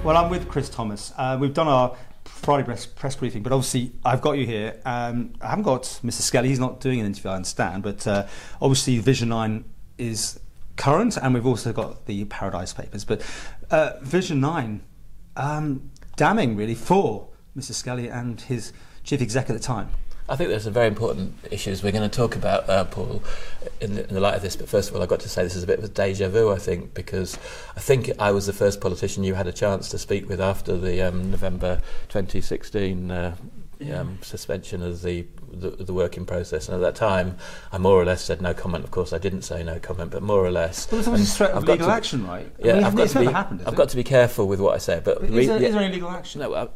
Well, I'm with Chris Thomas. We've done our Friday press briefing, but obviously I've got you here. I haven't got Mr. Skelly. He's not doing an interview, I understand, but obviously Vision 9 is current, and we've also got the Paradise Papers. But Vision 9, damning really for Mr. Skelly and his chief exec at the time. I think there's some very important issues we're going to talk about, Paul, in the light of this. But first of all, I've got to say this is a bit of a déjà vu, I think, because I think I was the first politician you had a chance to speak with after the November 2016 suspension of the working process. And at that time, I more or less said no comment. Of course, I didn't say no comment, but more or less. Well, there's always a threat of legal action, right? Yeah, I mean, it's never happened, I've got to be careful with what I say. But is there any legal action? No,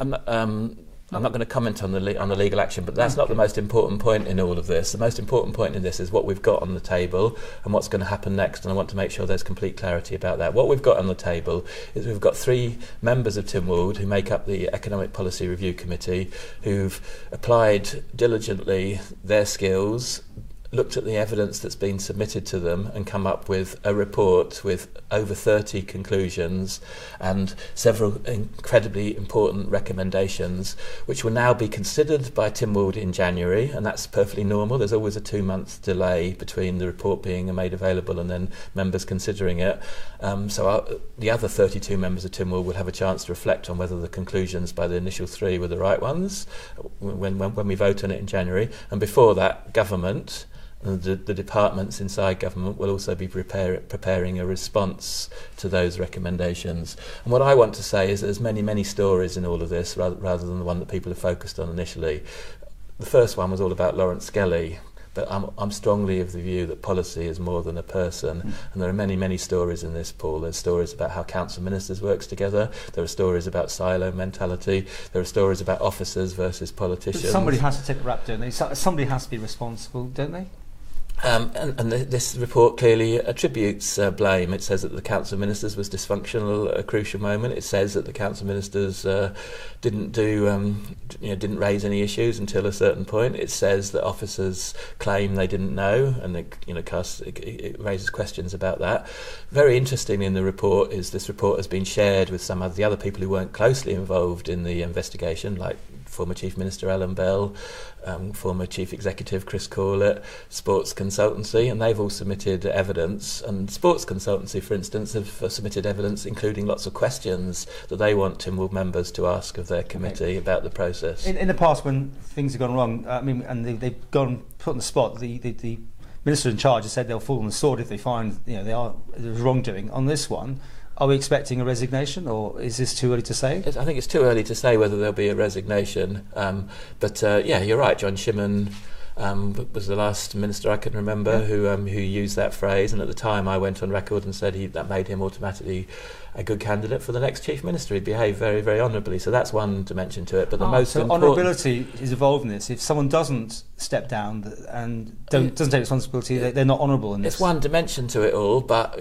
I'm not going to comment on the legal action, but that's not the most important point in all of this. The most important point in this is what we've got on the table and what's going to happen next, and I want to make sure there's complete clarity about that. What we've got on the table is we've got 3 members of Tynwald who make up the Economic Policy Review Committee who've applied diligently their skills, looked at the evidence that's been submitted to them and come up with a report with over 30 conclusions and several incredibly important recommendations which will now be considered by Tynwald in January, and that's perfectly normal. There's always a 2-month delay between the report being made available and then members considering it. The other 32 members of Tynwald will have a chance to reflect on whether the conclusions by the initial 3 were the right ones when we vote on it in January. And before that, government and the departments inside government will also be preparing a response to those recommendations. And what I want to say is there's many stories in all of this rather than the one that people have focused on initially. The first one was all about Lawrence Skelly, but I'm strongly of the view that policy is more than a person, and there are many stories in this, Paul. There's stories about how council ministers works together, there are stories about silo mentality, there are stories about officers versus politicians. But somebody has to take the rap, don't they? Somebody has to be responsible, don't they? And this report clearly attributes blame. It says that the Council of Ministers was dysfunctional at a crucial moment. It says that the Council of Ministers didn't raise any issues until a certain point. It says that officers claim they didn't know, and it raises questions about that. Very interesting in the report is this report has been shared with some of the other people who weren't closely involved in the investigation, like former Chief Minister Alan Bell, former Chief Executive Chris Corlett, Sports Consultancy, and they've all submitted evidence. And Sports Consultancy, for instance, have submitted evidence including lots of questions that they want Tynwald members to ask of their committee about the process. In the past, when things have gone wrong, and they've gone put on the spot, the minister in charge has said they'll fall on the sword if they find there's wrongdoing. On this one, are we expecting a resignation, or is this too early to say? I think it's too early to say whether there'll be a resignation. But you're right. John Shimon was the last minister I can remember who used that phrase, and at the time I went on record and said that made him automatically a good candidate for the next chief minister. He behaved very, very honourably. So that's one dimension to it. But the most important... honourability is involved in this. If someone doesn't step down and doesn't take responsibility, they're not honourable in this. It's one dimension to it all, but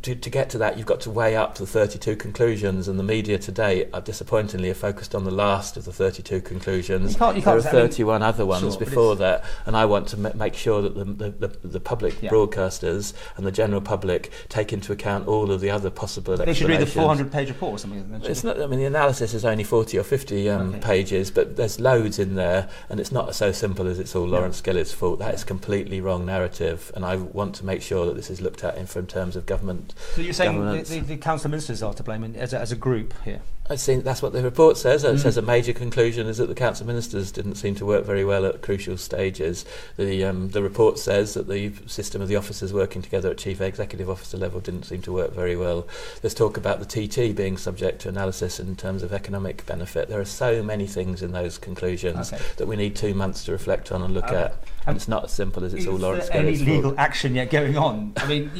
to get to that, you've got to weigh up the 32 conclusions, and the media today disappointingly have focused on the last of the 32 conclusions. There are 31 other ones before that, and I want to make sure that the public broadcasters and the general public take into account all of the other possible explanations. They should read the 400-page report or something. It's not. I mean, the analysis is only 40 or 50 pages, but there's loads in there, and it's not so simple as it's all Lawrence Skelly's fault. That is completely wrong narrative, and I want to make sure that this is looked at in terms of government. So you're saying the council of ministers are to blame as a group here? I think that's what the report says. It says a major conclusion is that the council of ministers didn't seem to work very well at crucial stages. The report says that the system of the officers working together at chief executive officer level didn't seem to work very well. There's talk about the TT being subject to analysis in terms of economic benefit. There are so many things in those conclusions that we need 2 months to reflect on and look at. And it's not as simple as it's all Lawrence Skelly's fault. Any legal action yet going on? I mean,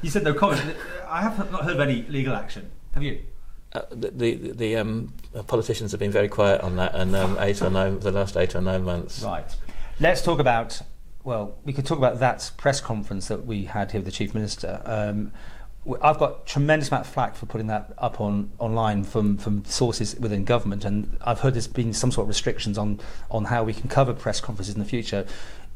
you said no comment. I have not heard of any legal action. Have you? The politicians have been very quiet on that, and the last 8 or 9 months. Right. Let's talk about. Well, we could talk about that press conference that we had here with the Chief Minister. I've got tremendous amount of flack for putting that up online from sources within government, and I've heard there's been some sort of restrictions on how we can cover press conferences in the future.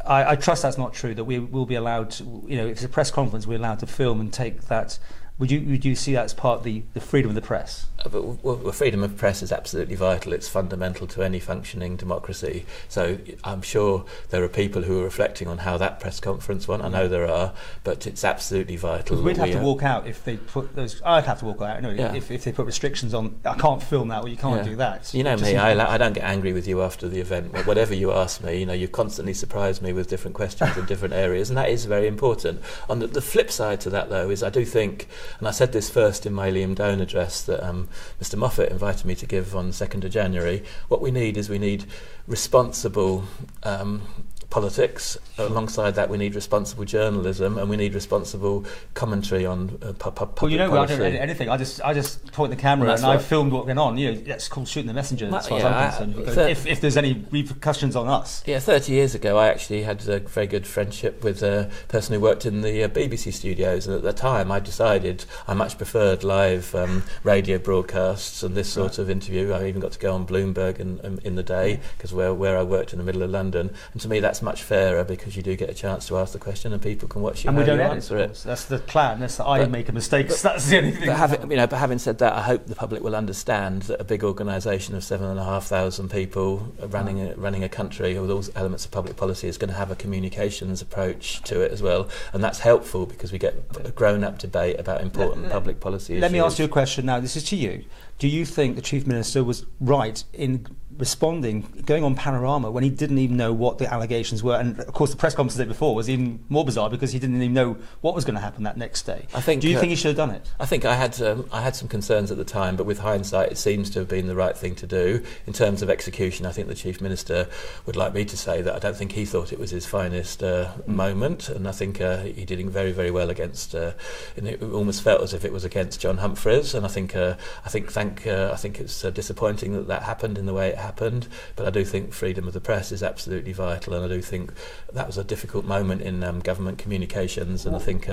I trust that's not true, that we will be allowed to, if it's a press conference, we're allowed to film and take that Would you see that as part of the freedom of the press? Well, freedom of press is absolutely vital. It's fundamental to any functioning democracy. So I'm sure there are people who are reflecting on how that press conference went. I know there are, but it's absolutely vital. We'd have to walk out if they put those. I'd have to walk out. No, if they put restrictions on, I can't film that, or you can't do that. You know me, I don't get angry with you after the event. Whatever you ask me, you constantly surprise me with different questions in different areas, and that is very important. On the flip side to that, though, is I do think, and I said this first in my Liam Doan address that Mr. Moffat invited me to give on 2nd of January, what we need responsible politics. Alongside that, we need responsible journalism, and we need responsible commentary on public policy. I don't edit anything. I just point the camera and I filmed what went on. That's called shooting the messenger, as far as I'm concerned. If there's any repercussions on us. 30 years ago, I actually had a very good friendship with a person who worked in the BBC studios, and at the time, I decided I much preferred live radio broadcasts and this sort of interview. I even got to go on Bloomberg in the day, because where I worked in the middle of London, and to me, that's much fairer because you do get a chance to ask the question and people can watch you. And we don't answer it. That's the plan. That's I make a mistake. That's the only thing. But having said that, I hope the public will understand that a big organisation of 7,500 people running a country with all elements of public policy is going to have a communications approach to it as well, and that's helpful because we get a grown-up debate about important public policy issues. Let me ask you a question now. This is to you. Do you think the Chief Minister was right in responding, going on Panorama when he didn't even know what the allegations were? And of course the press conference the day before was even more bizarre because he didn't even know what was going to happen that next day. Do you think he should have done it? I think I had some concerns at the time, but with hindsight it seems to have been the right thing to do. In terms of execution, I think the Chief Minister would like me to say that I don't think he thought it was his finest moment, and I think he did very, very well against, and it almost felt as if it was against John Humphreys, and I think it's disappointing that happened in the way it happened, but I do think freedom of the press is absolutely vital, and I do think that was a difficult moment in government communications, and I think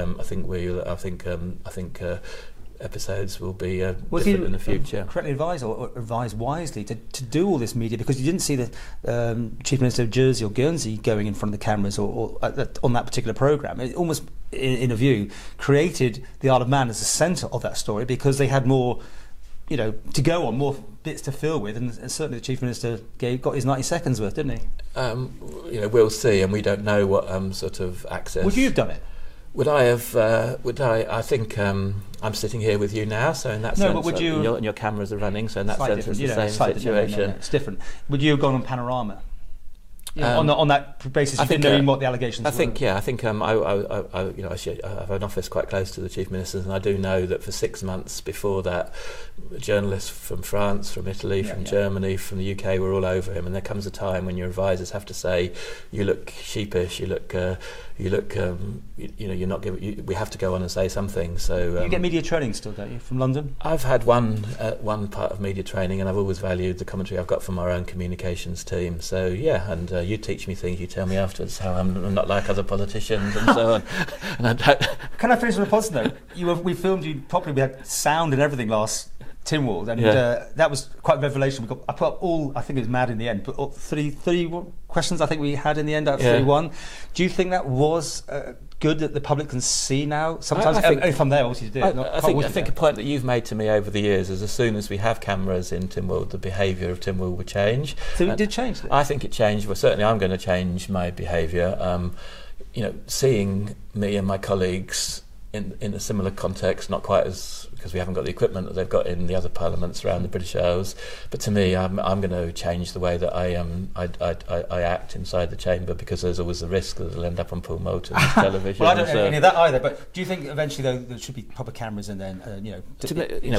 episodes will be different in the future. Correctly advised or advised wisely to do all this media, because you didn't see the Chief Minister of Jersey or Guernsey going in front of the cameras or on that particular programme. It almost, in a view, created the Isle of Man as the centre of that story because they had more to go on, more bits to fill with, and certainly the Chief Minister got his 90 seconds worth, didn't he? We'll see, and we don't know what sort of access. Would you have done it? Would I have? I think I'm sitting here with you now, so in that sense, but would you? And your cameras are running, so in that sense, it's the same situation. No, it's different. Would you have gone on Panorama? On that basis, you didn't know what the allegations were. I think I have an office quite close to the Chief Minister's, and I do know that for 6 months before that, journalists from France, from Italy, from Germany, from the UK were all over him. And there comes a time when your advisors have to say, "You look sheepish. You look. You're not giving. We have to go on and say something." So you get media training still, don't you, from London? I've had one part of media training, and I've always valued the commentary I've got from our own communications team. So and you teach me things. You tell me afterwards how I'm not like other politicians and so on. And I don't. Can I finish with a positive note? We filmed you properly. We had sound and everything last Tynwald, and that was quite a revelation. I put up all. I think it was mad in the end. But 30 questions I think we had in the end out of 31. Do you think that was good that the public can see now? Sometimes, if I'm there, obviously to do it. I think a point that you've made to me over the years is as soon as we have cameras in Tynwald, the behaviour of Tynwald will change. So it did change. I think it changed. Well, certainly I'm going to change my behaviour. Seeing me and my colleagues in a similar context, not quite as, because we haven't got the equipment that they've got in the other parliaments around the British Isles, but to me, I'm going to change the way that I act inside the chamber, because there's always the risk that it'll end up on Paul Moulton's television. Well, I don't know any of that either. But do you think eventually though there should be proper cameras and then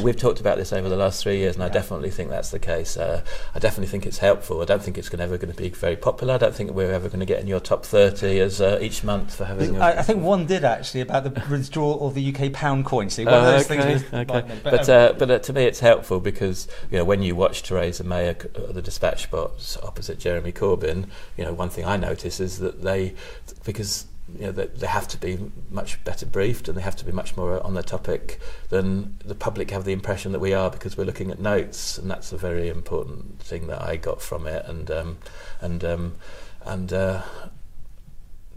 we've talked about this over the last 3 years, and I definitely think that's the case. I definitely think it's helpful. I don't think it's ever going to be very popular. I don't think we're ever going to get in your top 30 as each month for having. I think one did actually about the withdrawal of the UK pound coin. So one of those things. But to me it's helpful because when you watch Theresa May at the dispatch box opposite Jeremy Corbyn, one thing I notice is that they have to be much better briefed, and they have to be much more on the topic than the public have the impression that we are, because we're looking at notes, and that's a very important thing that I got from it. And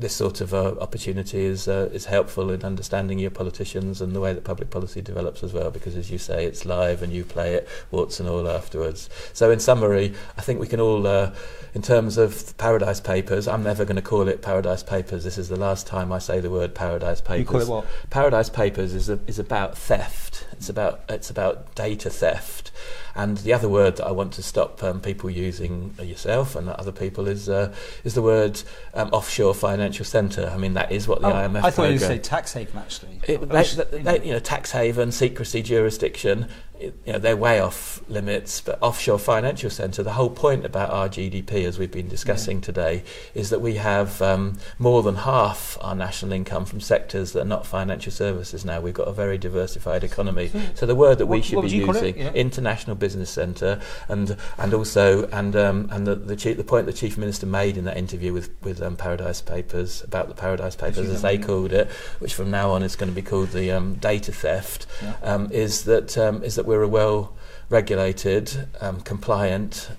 this sort of opportunity is helpful in understanding your politicians and the way that public policy develops as well, because as you say, it's live and you play it warts and all afterwards. So in summary, I think we can all, in terms of Paradise Papers, I'm never going to call it Paradise Papers. This is the last time I say the word Paradise Papers. You call it what? Paradise Papers is about theft. It's about data theft. And the other word that I want to stop people using, yourself and other people, is the word offshore financial centre. I mean, that is what the IMF. I thought you were going to say tax haven, actually. Tax haven, secrecy jurisdiction. They're way off limits, but offshore financial centre, the whole point about our GDP, as we've been discussing today, is that we have more than half our national income from sectors that are not financial services now. We've got a very diversified economy. So the word that we should be using, international business centre, and the point the Chief Minister made in that interview with Paradise Papers, about the Paradise Papers, as they called it, which from now on is going to be called the data theft, is that we're a well-regulated, compliant,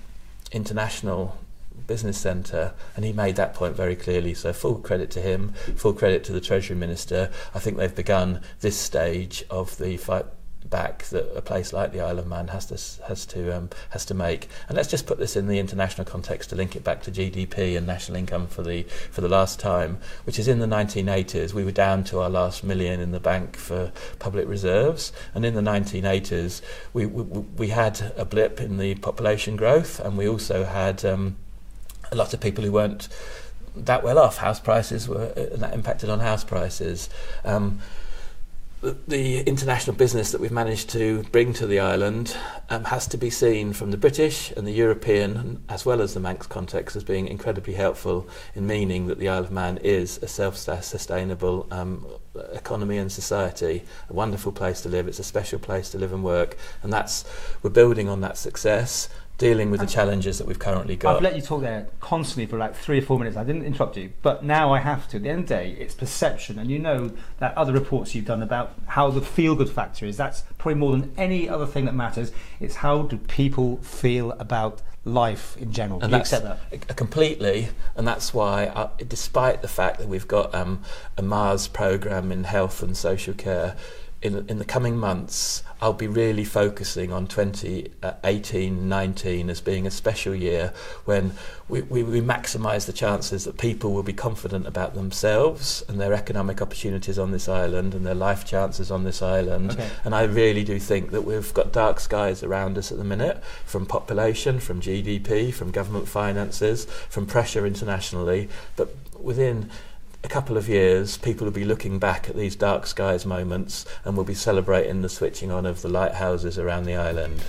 international business centre, and he made that point very clearly. So full credit to him, full credit to the Treasury Minister. I think they've begun this stage of the fight back that a place like the Isle of Man has to make. And let's just put this in the international context to link it back to GDP and national income for the last time, which is in the 1980s. We were down to our last million in the bank for public reserves, and in the 1980s we had a blip in the population growth, and we also had a lot of people who weren't that well off. House prices that impacted on house prices. The international business that we've managed to bring to the island has to be seen from the British and the European, as well as the Manx context, as being incredibly helpful in meaning that the Isle of Man is a self-sustainable economy and society, a wonderful place to live. It's a special place to live and work, and we're building on that success, dealing with the challenges that we've currently got. I've let you talk there constantly for like 3 or 4 minutes. I didn't interrupt you, but now I have to. At the end of the day, it's perception, and you know that other reports you've done about how the feel-good factor is. That's probably more than any other thing that matters. It's how do people feel about life in general. Do you accept that? Completely, and that's why, despite the fact that we've got a Mars programme in health and social care, in the coming months, I'll be really focusing on 2018-19 as being a special year when we maximise the chances that people will be confident about themselves and their economic opportunities on this island and their life chances on this island. Okay. And I really do think that we've got dark skies around us at the minute, from population, from GDP, from government finances, from pressure internationally, but within a couple of years, people will be looking back at these dark skies moments and will be celebrating the switching on of the lighthouses around the island.